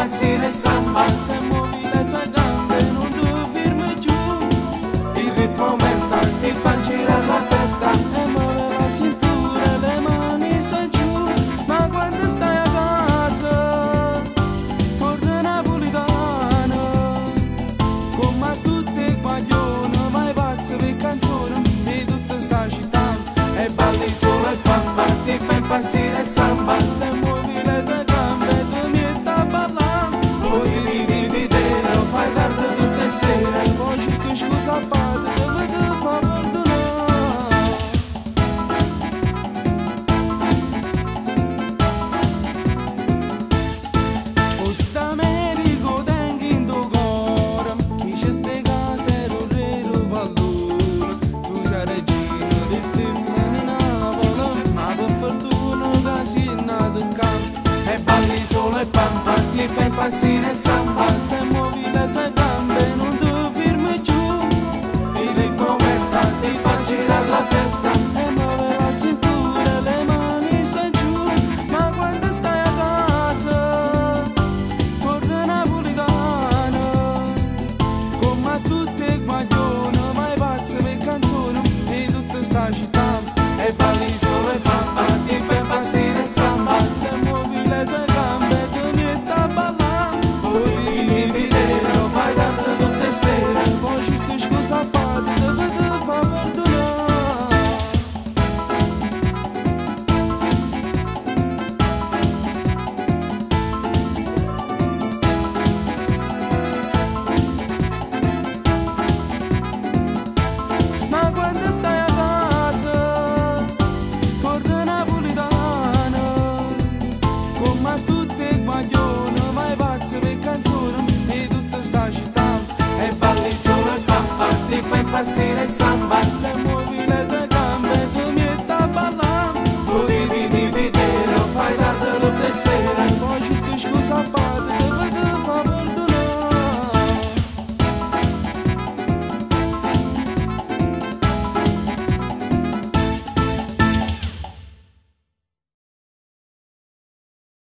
impazzire samba. Se muovi le tue gambe non ti fermi giù, il ritmo aumenta, ti fa girare la testa e muove la cintura e le mani sono giù. Ma quando stai a casa torna napolitana, come tutte guaglione, vai pazzo per canzone di tutta sta città. E balli solo e papà, ti fa impazzire samba. Se muovi le tue gambe ti metti a ballare, poi ridi video, fai tardi tutte le sere, poi ci ti scusa padre, dove ti fa perdonare. Posto d'Americo tengo in tuo cuore, chi c'è ste case non rero pallone, tu sei regina del film di Napoli, ma per fortuna che si è nato in campo. E balli solo e pampa, ti fa impazzire samba. Se muovi le tue gambe non ti fermi giù, il ritmo aumenta, ti fa girare la testa e muove la cintura e le mani sono giù. Ma quando stai a casa torna napolitana, come tutte guaglione, vai pazzo per canzone di tutta sta città. E balli solo e pampa, ti fa impazzire samba. Se muovi le tue gambe ti metti a ballare, poi ridi video, fai tardi tutte le sere, poi ci ti scusa padre, dove ti fa perdonare. Ma quando stai a casa torna napolitana, come tutte guaglione, vai pazzo per canzone di tutta sta città. E balli solo e papà, ti fa impazzire samba. Se